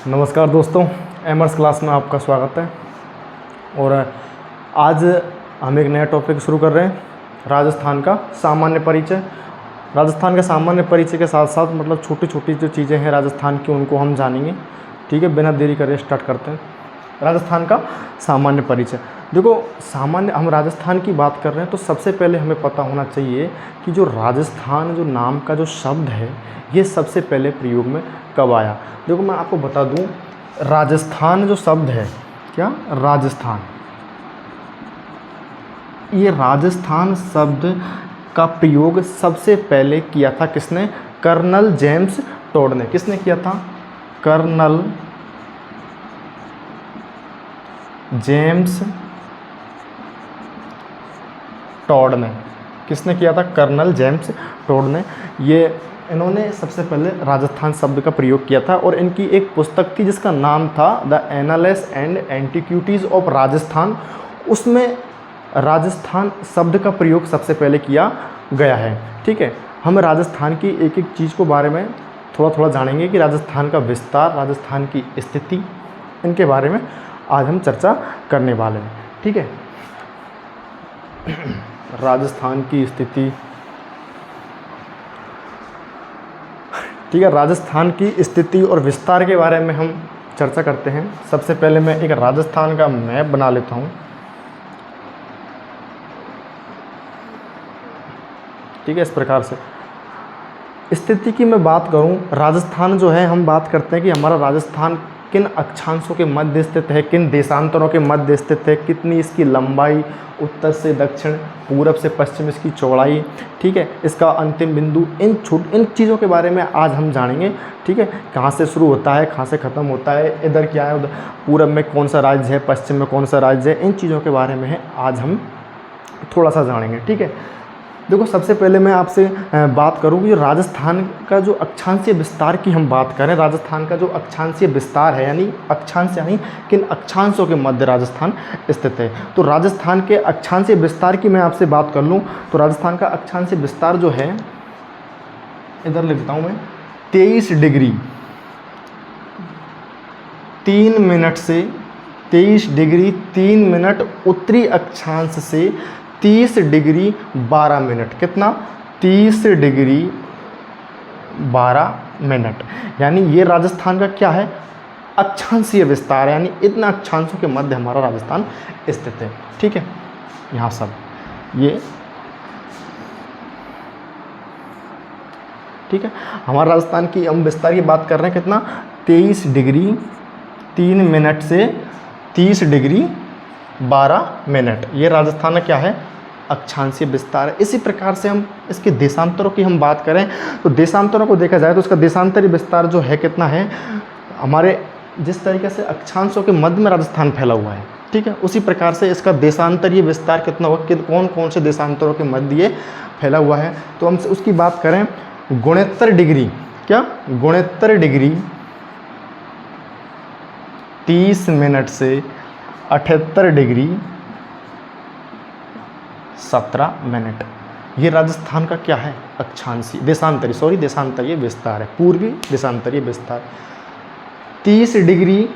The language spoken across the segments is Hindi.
नमस्कार दोस्तों, एमर्स क्लास में आपका स्वागत है। और आज हम एक नया टॉपिक शुरू कर रहे हैं, राजस्थान का सामान्य परिचय। राजस्थान का सामान्य परिचय के साथ साथ मतलब छोटी छोटी जो चीज़ें हैं राजस्थान की उनको हम जानेंगे। ठीक है, बिना देरी करे स्टार्ट करते हैं। राजस्थान का सामान्य परिचय। देखो, सामान्य हम राजस्थान की बात कर रहे हैं तो सबसे पहले हमें पता होना चाहिए कि जो राजस्थान जो नाम का जो शब्द है ये सबसे पहले प्रयोग में कब आया। देखो, मैं आपको बता दूं, राजस्थान जो शब्द है, क्या राजस्थान, ये राजस्थान शब्द का प्रयोग सबसे पहले किया था किसने? कर्नल जेम्स टोड ने। किसने किया था? कर्नल जेम्स टोड ने। किसने किया था? कर्नल जेम्स टोड ने। इन्होंने सबसे पहले राजस्थान शब्द का प्रयोग किया था और इनकी एक पुस्तक थी जिसका नाम था the annals and antiquities of Rajasthan. उसमें राजस्थान शब्द का प्रयोग सबसे पहले किया गया है। ठीक है, हम राजस्थान की एक एक चीज़ को बारे में थोड़ा थोड़ा जानेंगे कि राजस्थान का विस्तार, राजस्थान की स्थिति, इनके बारे में आज हम चर्चा करने वाले हैं। ठीक है, राजस्थान की स्थिति। ठीक है, राजस्थान की स्थिति और विस्तार के बारे में हम चर्चा करते हैं। सबसे पहले मैं एक राजस्थान का मैप बना लेता हूँ। ठीक है, इस प्रकार से स्थिति की मैं बात करूँ, राजस्थान जो है, हम बात करते हैं कि हमारा राजस्थान किन अक्षांशों के मध्य स्थित है, किन देशांतरों के मध्य स्थित है, कितनी इसकी लंबाई, उत्तर से दक्षिण, पूरब से पश्चिम इसकी चौड़ाई। ठीक है, इसका अंतिम बिंदु, इन चीज़ों के बारे में आज हम जानेंगे। ठीक है, कहाँ से शुरू होता है, कहाँ से ख़त्म होता है, इधर क्या है, उधर पूरब में कौन सा राज्य है, पश्चिम में कौन सा राज्य है, इन चीज़ों के बारे में आज हम थोड़ा सा जानेंगे। ठीक है, देखो, सबसे पहले मैं आपसे बात करूँ कि राजस्थान का जो अक्षांशीय विस्तार की हम बात करें, राजस्थान का जो अक्षांशीय विस्तार है, यानी अक्षांश यानी किन अक्षांशों के मध्य राजस्थान स्थित है। तो राजस्थान के अक्षांशीय विस्तार की मैं आपसे बात कर लूँ तो राजस्थान का अक्षांशीय विस्तार जो है, इधर लिखता हूँ मैं, 23 डिग्री 3 मिनट से 23 डिग्री 3 मिनट उत्तरी अक्षांश से 30 डिग्री 12 मिनट। कितना? 30 डिग्री 12 मिनट। यानी ये राजस्थान का क्या है? अक्षांशीय विस्तार, यानी इतना अक्षांशों के मध्य हमारा राजस्थान स्थित है। ठीक है, यहाँ सब ये ठीक है, हमारा राजस्थान की हम विस्तार की बात कर रहे हैं। कितना? 23 डिग्री 3 मिनट से 30 डिग्री 12 मिनट। ये राजस्थान का क्या है? अक्षांशीय विस्तार है। इसी प्रकार से हम इसके देशांतरों की हम बात करें तो देशांतरों को देखा जाए तो उसका देशांतरीय विस्तार जो है कितना है? हमारे जिस तरीके से अक्षांशों के मध्य में राजस्थान फैला हुआ है, ठीक है, उसी प्रकार से इसका देशांतरीय विस्तार कितना होगा, कि कौन कौन से देशांतरों के मध्य ये फैला हुआ है। तो हम उसकी बात करें, 69 डिग्री, क्या 69 डिग्री 30 मिनट से 78 डिग्री 17 मिनट। ये राजस्थान का क्या है? अक्षांशीय देशांतरीय विस्तार है, पूर्वी देशांतरीय विस्तार। 23 डिग्री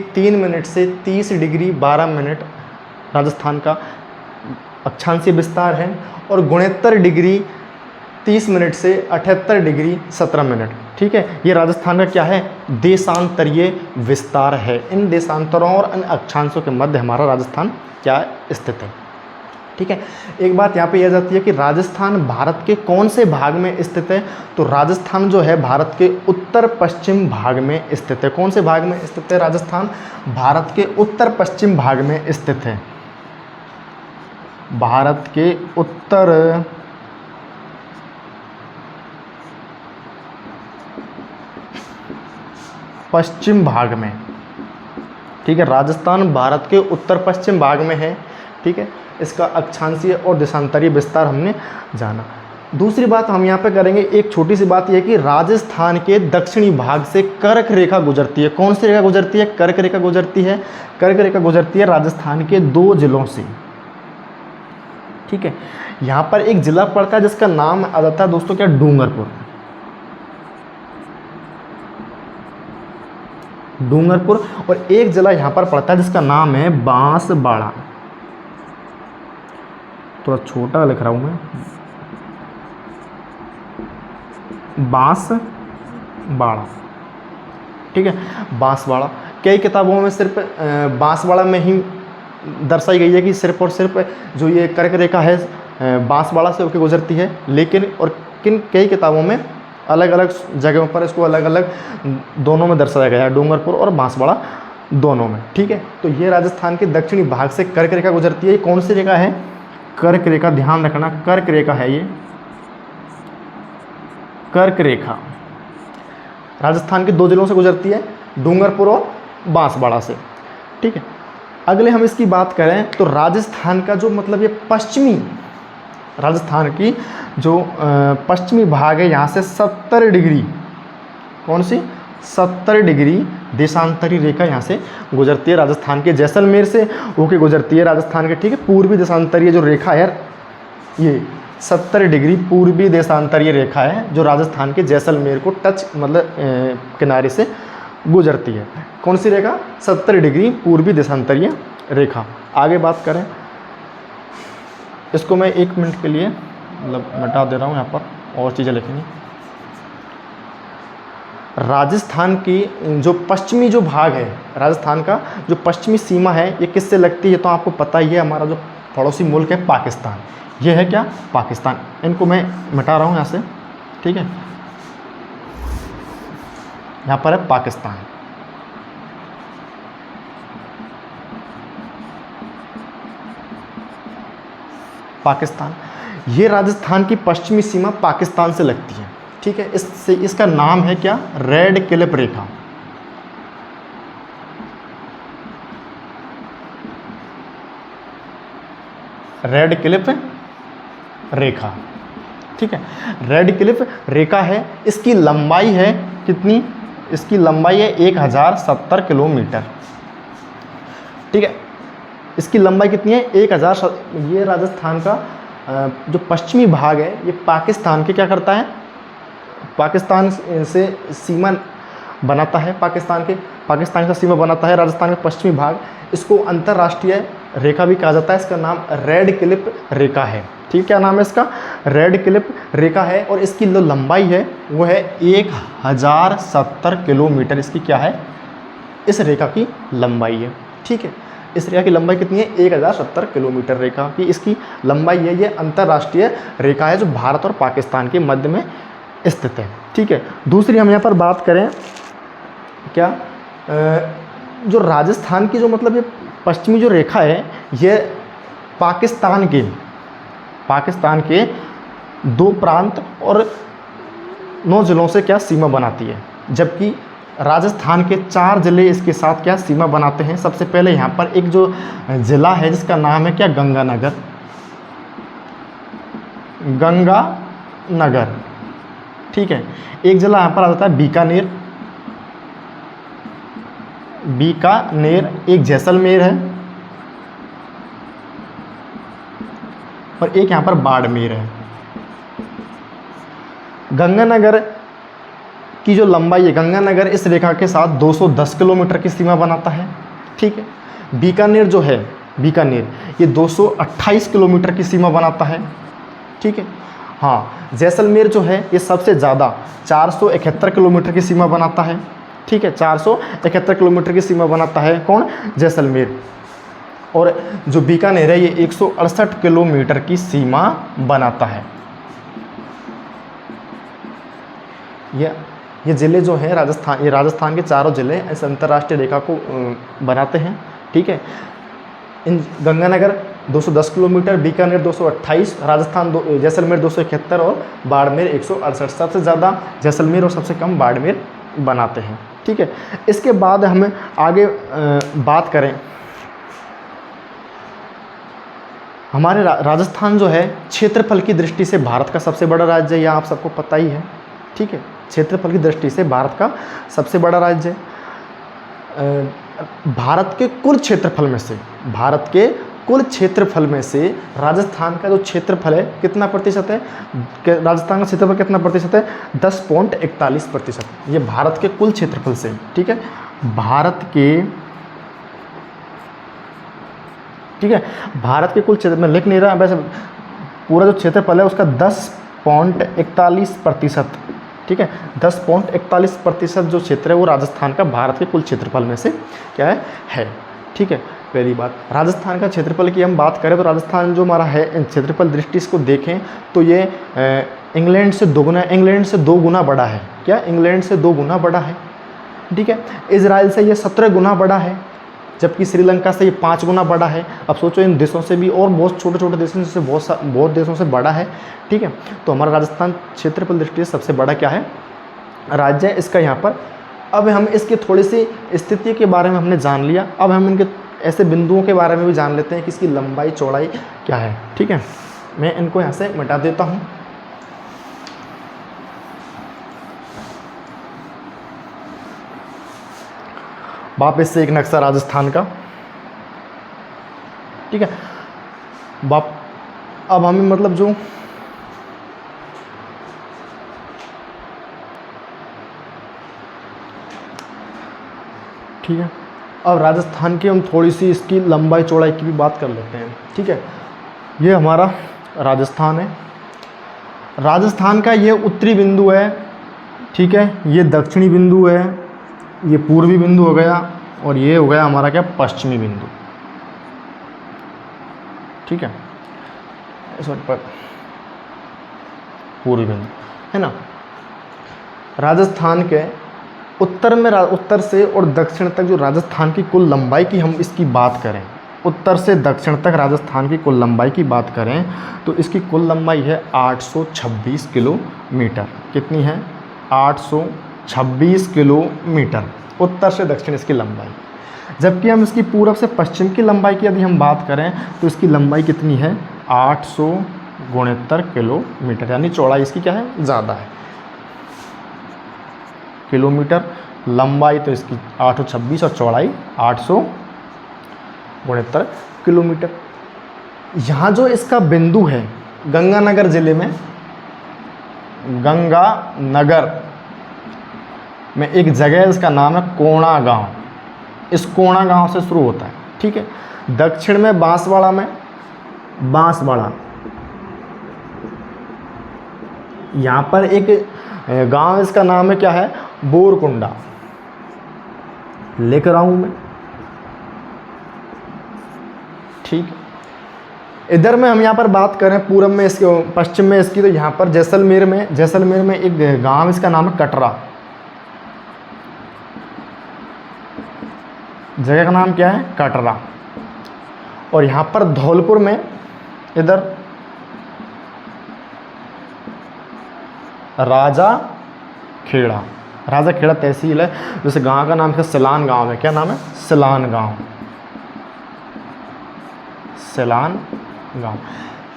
3 मिनट से 30 डिग्री 12 मिनट राजस्थान का अक्षांशीय विस्तार है। और 69 डिग्री 30 मिनट से 78 डिग्री 17 मिनट। ठीक है, ये राजस्थान का क्या है? देशांतरीय विस्तार है। इन देशांतरों और इन अक्षांशों के मध्य हमारा राजस्थान क्या स्थित है। ठीक है, एक बात यहाँ पे यह जाती है कि राजस्थान भारत के कौन से भाग में स्थित है? तो राजस्थान जो है भारत के उत्तर पश्चिम भाग में स्थित है। कौन से भाग में स्थित है? राजस्थान भारत के उत्तर पश्चिम भाग में स्थित है। भारत के उत्तर पश्चिम भाग में। ठीक है, राजस्थान भारत के उत्तर पश्चिम भाग में है। ठीक है, इसका अक्षांशीय और देशांतरीय विस्तार हमने जाना। दूसरी बात हम यहाँ पे करेंगे, एक छोटी सी बात यह कि राजस्थान के दक्षिणी भाग से कर्क रेखा गुजरती है। कौन सी रेखा गुजरती है? कर्क रेखा गुजरती है। कर्क रेखा गुजरती है राजस्थान के 2 जिलों से। ठीक है, यहाँ पर एक ज़िला पड़ता है जिसका नाम आ जाता है दोस्तों क्या? डूंगरपुर। डूंगरपुर, और एक ज़िला यहाँ पर पड़ता है जिसका नाम है बांसवाड़ा। थोड़ा छोटा लिख रहा हूँ मैं, बांसवाड़ा, ठीक है, बांसवाड़ा। कई किताबों में सिर्फ बांसवाड़ा में ही दर्शाई गई है कि सिर्फ और सिर्फ जो ये कर्क रेखा है बांसवाड़ा से होकर गुजरती है, लेकिन और कई किताबों में अलग अलग जगहों पर इसको अलग अलग दोनों में दर्शाया गया है, डूंगरपुर और बांसवाड़ा दोनों में, ठीक है। तो ये राजस्थान के दक्षिणी भाग से कर्क रेखा गुजरती है। ये कौन सी रेखा है? कर्क रेखा, ध्यान रखना, कर्क रेखा है ये, कर्क रेखा राजस्थान के 2 जिलों से गुजरती है, डूंगरपुर और बांसवाड़ा से, ठीक है। अगले हम इसकी बात करें तो राजस्थान का जो मतलब ये पश्चिमी, राजस्थान की जो पश्चिमी भाग है, यहाँ से 70 डिग्री, कौन सी 70 डिग्री देशांतरी रेखा यहाँ से गुजरती है, राजस्थान के जैसलमेर से होके गुजरती है राजस्थान के, ठीक है। पूर्वी देशांतरीय जो रेखा है ये 70 डिग्री पूर्वी देशांतरीय रेखा है जो राजस्थान के जैसलमेर को टच मतलब किनारे से गुजरती है। कौन सी रेखा? 70 डिग्री पूर्वी देशांतरीय रेखा। आगे बात करें, इसको मैं 1 मिनट के लिए मतलब मिटा दे रहा हूँ, यहाँ पर और चीज़ें लिखेंगे। राजस्थान की जो पश्चिमी जो भाग है, राजस्थान का जो पश्चिमी सीमा है ये किससे लगती है? तो आपको पता ही है, हमारा जो पड़ोसी मुल्क है पाकिस्तान, ये है क्या? पाकिस्तान। इनको मैं मिटा रहा हूँ यहाँ से, ठीक है। यहाँ पर है पाकिस्तान, पाकिस्तान, ये राजस्थान की पश्चिमी सीमा पाकिस्तान से लगती है, ठीक है। इससे इसका नाम है क्या? रेड क्लिफ रेखा। रेड क्लिफ रेखा, ठीक है। रेड क्लिफ रेखा है, इसकी लंबाई है कितनी? इसकी लंबाई है 1070 किलोमीटर, ठीक है। इसकी लंबाई कितनी है? 1000। ये राजस्थान का जो पश्चिमी भाग है ये पाकिस्तान के क्या करता है? पाकिस्तान से सीमा बनाता है, पाकिस्तान का सीमा बनाता है राजस्थान का पश्चिमी भाग। इसको अंतर्राष्ट्रीय रेखा भी कहा जाता है, इसका नाम रेड क्लिफ रेखा है, ठीक। क्या नाम है इसका? रेड क्लिफ रेखा है। और इसकी जो लंबाई है वो है 1070 किलोमीटर, इसकी क्या है? इस रेखा की लंबाई है, ठीक है। इस रेखा की लंबाई कितनी है? 1070 किलोमीटर रेखा की इसकी लंबाई है। ये अंतर्राष्ट्रीय रेखा है जो भारत और पाकिस्तान के मध्य में स्थित है, ठीक है। दूसरी हम यहाँ पर बात करें क्या, जो राजस्थान की जो मतलब ये पश्चिमी जो रेखा है ये पाकिस्तान के 2 प्रांत और 9 ज़िलों से क्या सीमा बनाती है, जबकि राजस्थान के 4 ज़िले इसके साथ क्या सीमा बनाते हैं। सबसे पहले यहाँ पर एक जो ज़िला है जिसका नाम है क्या? गंगानगर, ठीक है। एक ज़िला यहाँ पर आ जाता है बीकानेर, एक जैसलमेर है और एक यहाँ पर बाड़मेर है। गंगानगर की जो लंबाई है, गंगानगर इस रेखा के साथ 210 किलोमीटर की सीमा बनाता है, ठीक है। बीकानेर जो है, बीकानेर ये 228 किलोमीटर की सीमा बनाता है, ठीक है। हाँ, जैसलमेर जो है ये सबसे ज़्यादा 471 किलोमीटर की सीमा बनाता है, ठीक है। 471 किलोमीटर की सीमा बनाता है कौन? जैसलमेर। और जो बीकानेर है ये 168 किलोमीटर की सीमा बनाता है। ये ज़िले जो हैं राजस्थान के चारों ज़िले इस अंतर्राष्ट्रीय रेखा को बनाते हैं, ठीक है। इन गंगानगर 210 किलोमीटर, बीकानेर 228, जैसलमेर 271 और बाड़मेर 168। सबसे ज़्यादा जैसलमेर और सबसे कम बाड़मेर बनाते हैं, ठीक है। इसके बाद हम आगे बात करें, हमारे राजस्थान जो है क्षेत्रफल की दृष्टि से भारत का सबसे बड़ा राज्य है, यह आप सबको पता ही है, ठीक है। क्षेत्रफल की दृष्टि से भारत का सबसे बड़ा राज्य है। भारत के कुल क्षेत्रफल में से राजस्थान का जो क्षेत्रफल है कितना प्रतिशत है? राजस्थान का क्षेत्रफल कितना प्रतिशत है? 10.41%। ये भारत के कुल क्षेत्रफल से, ठीक है। भारत के, ठीक है, भारत के कुल क्षेत्र में लिख नहीं रहा वैसे, पूरा जो क्षेत्रफल है उसका 10.41%, ठीक है, 10.41% जो क्षेत्र है वो राजस्थान का भारत के कुल क्षेत्रफल में से क्या है, ठीक है। पहली बात, राजस्थान का क्षेत्रफल की हम बात करें तो राजस्थान जो हमारा है क्षेत्रफल दृष्टि से को देखें तो ये इंग्लैंड से 2 गुना बड़ा है। क्या? इंग्लैंड से 2 गुना बड़ा है, ठीक है। इजराइल से ये 17 गुना बड़ा है, जबकि श्रीलंका से ये 5 गुना बड़ा है। अब सोचो इन देशों से भी और बहुत छोटे छोटे देशों से बहुत देशों से बड़ा है, ठीक है। तो हमारा राजस्थान क्षेत्रफल दृष्टि से सबसे बड़ा क्या है? राज्य है इसका यहाँ पर। अब हम इसकी थोड़ी सी स्थिति के बारे में हमने जान लिया, अब हम इनके ऐसे बिंदुओं के बारे में भी जान लेते हैं कि इसकी लंबाई चौड़ाई क्या है, ठीक है। मैं इनको यहाँ से मिटा देता हूँ। वापस से एक नक्शा राजस्थान का, ठीक है। अब हमें मतलब जो ठीक है, अब राजस्थान की हम थोड़ी सी इसकी लंबाई चौड़ाई की भी बात कर लेते हैं, ठीक है। ये हमारा राजस्थान है, राजस्थान का ये उत्तरी बिंदु है, ठीक है, ये दक्षिणी बिंदु है, ये पूर्वी बिंदु हो गया और ये हो गया हमारा क्या? पश्चिमी बिंदु, ठीक है, पर पूर्वी बिंदु है ना। राजस्थान के उत्तर से और दक्षिण तक जो राजस्थान की कुल लंबाई की हम इसकी बात करें, उत्तर से दक्षिण तक राजस्थान की कुल लंबाई की बात करें तो इसकी कुल लंबाई है 826 किलोमीटर। कितनी है? 826 किलोमीटर उत्तर से दक्षिण इसकी लंबाई। जबकि हम इसकी पूरब से पश्चिम की लंबाई की यदि हम बात करें तो इसकी लंबाई कितनी है? 869 किलोमीटर, यानी चौड़ाई इसकी क्या है? ज़्यादा है। किलोमीटर लंबाई तो इसकी 826 और चौड़ाई 869 किलोमीटर। यहाँ जो इसका बिंदु है गंगानगर जिले में, गंगानगर में एक जगह है, इसका नाम है कोणा गांव। इस कोणा गांव से शुरू होता है, ठीक है। दक्षिण में बांसवाड़ा में, बांसवाड़ा यहाँ पर एक गांव, इसका नाम है क्या है? बोरकुंडा। लिख रहा हूं मैं, ठीक है। इधर में हम यहाँ पर बात करें पूरब में इसके, पश्चिम में इसकी, तो यहाँ पर जैसलमेर में एक गांव, इसका नाम है कटरा। जगह का नाम क्या है? कटरा। और यहाँ पर धौलपुर में इधर राजा खेड़ा तहसील है। जैसे गांव का नाम है सिलान गांव है। क्या नाम है? सिलान गांव,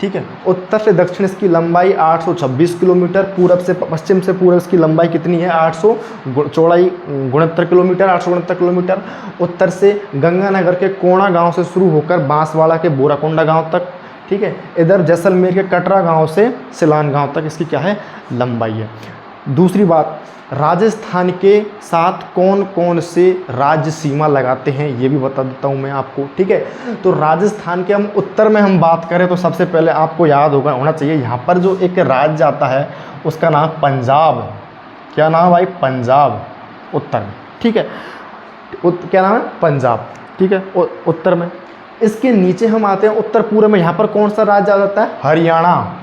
ठीक है। उत्तर से दक्षिण इसकी लंबाई 826 किलोमीटर, पूरब से पश्चिम से पूरब इसकी लंबाई कितनी है? 869 किलोमीटर, 869 किलोमीटर। उत्तर से गंगानगर के कोणा गांव से शुरू होकर बांसवाड़ा के बोराकुंडा गांव तक, ठीक है। इधर जैसलमेर के कटरा गांव से सिलान गांव तक इसकी क्या है? लंबाई है। दूसरी बात, राजस्थान के साथ कौन कौन से राज्य सीमा लगाते हैं ये भी बता देता हूं मैं आपको, ठीक है। तो राजस्थान के हम उत्तर में हम बात करें तो सबसे पहले आपको याद होना चाहिए, यहाँ पर जो एक राज्य आता है उसका नाम पंजाब। क्या नाम है भाई? पंजाब, उत्तर में, ठीक है। क्या नाम है? पंजाब, ठीक है, उत्तर में। इसके नीचे हम आते हैं उत्तर पूर्व में, यहाँ पर कौन सा राज्य आ जाता है? हरियाणा,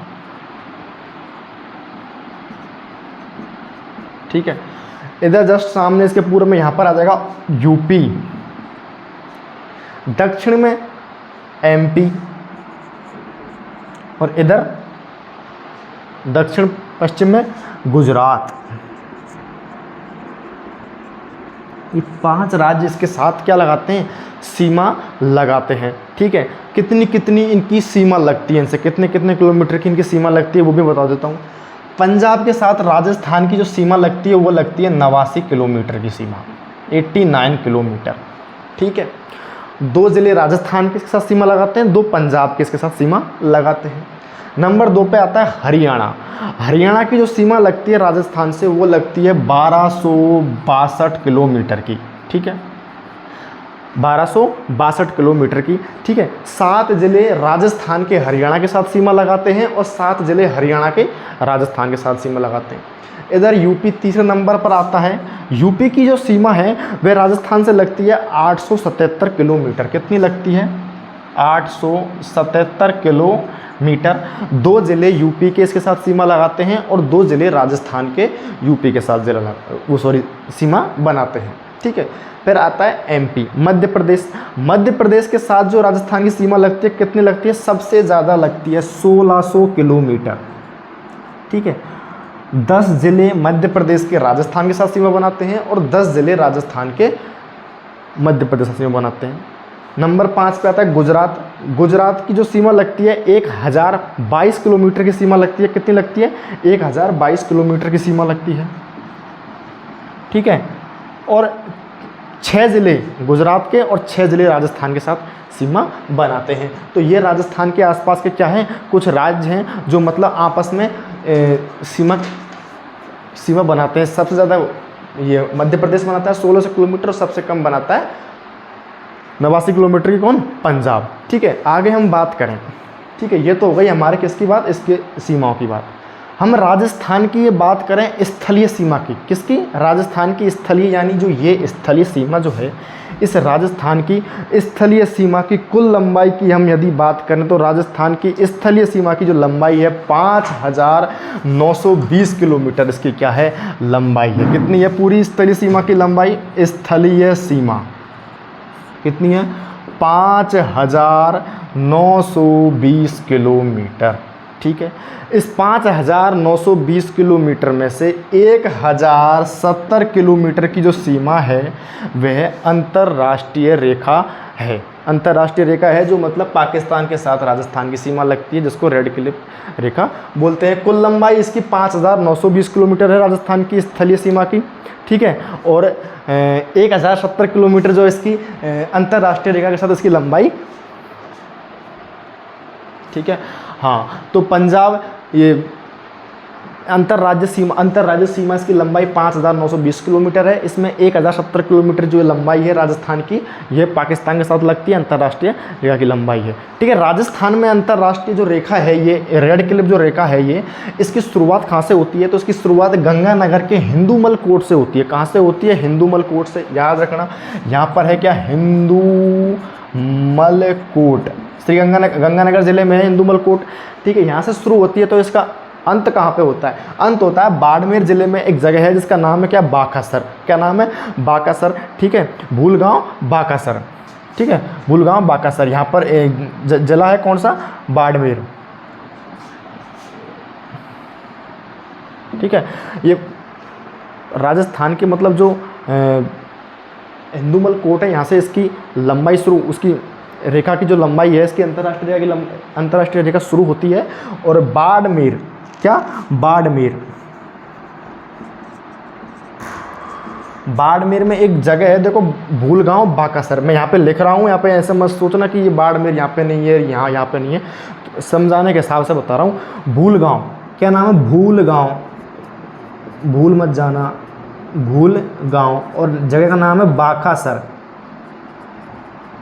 ठीक है। इधर जस्ट सामने इसके पूर्व में यहाँ पर आ जाएगा यूपी, दक्षिण में एमपी, और इधर दक्षिण पश्चिम में गुजरात। ये 5 राज्य इसके साथ क्या लगाते हैं? सीमा लगाते हैं, ठीक है। कितनी कितनी इनकी सीमा लगती है, इनसे कितने कितने किलोमीटर की इनकी सीमा लगती है वो भी बता देता हूँ। पंजाब के साथ राजस्थान की जो सीमा लगती है वो लगती है 89 किलोमीटर की सीमा, 89 किलोमीटर, ठीक है। 2 ज़िले राजस्थान के साथ सीमा लगाते हैं, 2 पंजाब के इसके साथ सीमा लगाते हैं। नंबर 2 पे आता है हरियाणा। हरियाणा की जो सीमा लगती है राजस्थान से वो लगती है 1262 किलोमीटर की, ठीक है, 1262 किलोमीटर की। ठीक है, 7 ज़िले राजस्थान के हरियाणा के साथ सीमा लगाते हैं और 7 ज़िले हरियाणा के राजस्थान के साथ सीमा लगाते हैं। इधर यूपी तीसरे नंबर पर आता है। यूपी की जो सीमा है वह राजस्थान से लगती है 877 किलोमीटर। कितनी लगती है? 877 किलोमीटर। 2 ज़िले यूपी के इसके साथ सीमा लगाते हैं और 2 ज़िले राजस्थान के यूपी के साथ सीमा बनाते हैं। ठीक है, फिर आता है एमपी, मध्य प्रदेश। मध्य प्रदेश के साथ जो राजस्थान की सीमा लगती है, कितनी लगती है? सबसे ज़्यादा लगती है 1600 किलोमीटर। ठीक है, 10 ज़िले मध्य प्रदेश के राजस्थान के साथ सीमा बनाते हैं और 10 ज़िले राजस्थान के मध्य प्रदेश से सीमा बनाते हैं। नंबर 5 पे आता है गुजरात। गुजरात की जो सीमा लगती है 1022 किलोमीटर की सीमा लगती है। कितनी लगती है? 1022 किलोमीटर की सीमा लगती है। ठीक है, और 6 ज़िले गुजरात के और 6 ज़िले राजस्थान के साथ सीमा बनाते हैं। तो ये राजस्थान के आसपास के क्या हैं? कुछ राज्य हैं जो मतलब आपस में सीमा बनाते हैं। सबसे ज़्यादा ये मध्य प्रदेश बनाता है 1600 किलोमीटर और सबसे कम बनाता है 89 किलोमीटर की कौन? पंजाब। ठीक है, आगे हम बात करें। ठीक है, ये तो हो गई हमारे किसकी बात? इसके सीमाओं की बात। हम राजस्थान की ये बात करें स्थलीय सीमा की। किसकी? राजस्थान की स्थलीय, यानी जो ये स्थलीय सीमा जो है, इस राजस्थान की स्थलीय सीमा की कुल लंबाई की हम यदि बात करें तो राजस्थान की स्थलीय सीमा की जो लंबाई है 5920 किलोमीटर इसकी क्या है? लंबाई है। कितनी है पूरी स्थलीय सीमा की लंबाई? स्थलीय सीमा कितनी है? 5920 किलोमीटर। ठीक है, इस 5920 किलोमीटर में से 1070 किलोमीटर की जो सीमा है वह अंतर्राष्ट्रीय रेखा है। अंतर्राष्ट्रीय रेखा है जो मतलब पाकिस्तान के साथ राजस्थान की सीमा लगती है, जिसको रेड क्लिफ रेखा बोलते हैं। कुल लंबाई इसकी 5920 किलोमीटर है राजस्थान की स्थलीय सीमा की। ठीक है, और 1070 किलोमीटर जो इसकी अंतर्राष्ट्रीय रेखा के साथ इसकी लंबाई। ठीक है, हाँ, तो पंजाब ये अंतर्राज्य सीमा इसकी लंबाई 5920 किलोमीटर है। इसमें 1070 किलोमीटर जो लंबाई है राजस्थान की, ये पाकिस्तान के साथ लगती है, अंतर्राष्ट्रीय रेखा की लंबाई है। ठीक है, राजस्थान में अंतर्राष्ट्रीय जो रेखा है, ये रेड क्लिफ जो रेखा है, ये इसकी शुरुआत कहाँ से होती है? तो इसकी शुरुआत गंगानगर के हिंदूमल कोट से होती है। कहाँ से होती है? हिंदूमल कोट से। याद रखना, यहाँ पर है क्या? हिंदूमल कोट, श्री गंगानगर जिले में है हिंदूमल कोट। ठीक है, यहाँ से शुरू होती है। तो इसका अंत कहाँ पे होता है? अंत होता है बाड़मेर जिले में एक जगह है जिसका नाम है क्या? बाकासर। क्या नाम है? बाकासर। ठीक है, भूलगांव बाकासर। ठीक है, भूलगांव बाकासर, यहाँ पर जिला है कौन सा? बाड़मेर। ठीक है, ये राजस्थान के मतलब जो हिंदूमल कोट है, यहाँ से इसकी लंबाई शुरू, उसकी रेखा की जो लंबाई है इसकी अंतर्राष्ट्रीय रेखा शुरू होती है। और बाड़मेर, क्या? बाड़मेर में एक जगह है, देखो, भूलगांव बाकासर। मैं यहाँ पे लिख रहा हूँ, यहाँ पे ऐसे मत सोचना कि ये बाड़मेर यहाँ पे नहीं है, यहाँ पे नहीं है, तो समझाने के हिसाब से बता रहा हूँ। भूलगांव, क्या नाम है? भूलगांव, भूल मत जाना, भूलगांव। और जगह का नाम है बाकासर।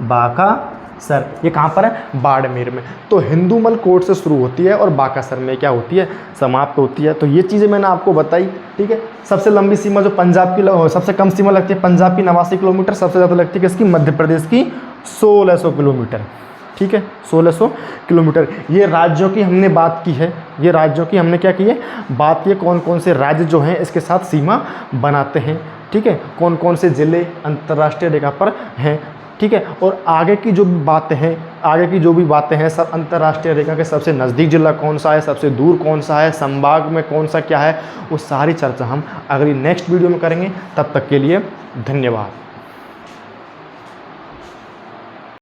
बाकासर ये कहाँ पर है? बाड़मेर में। तो हिंदूमल कोट से शुरू होती है और बाकासर में क्या होती है? समाप्त होती है। तो ये चीज़ें मैंने आपको बताई। ठीक है, सबसे लंबी सीमा जो पंजाब की, सबसे कम सीमा लगती है पंजाब की 89 किलोमीटर, सबसे ज़्यादा लगती है किसकी? मध्य प्रदेश की 1600 किलोमीटर। ठीक है, 1600 किलोमीटर। ये राज्यों की हमने बात की है, ये राज्यों की हमने क्या की है? बात की कौन कौन से राज्य जो हैं इसके साथ सीमा बनाते हैं। ठीक है, कौन कौन से ज़िले अंतर्राष्ट्रीय रेखा पर हैं। ठीक है, और आगे की जो बातें हैं, सब अंतर्राष्ट्रीय रेखा के सबसे नज़दीक जिला कौन सा है, सबसे दूर कौन सा है, संभाग में कौन सा क्या है, वो सारी चर्चा हम अगली नेक्स्ट वीडियो में करेंगे। तब तक के लिए धन्यवाद।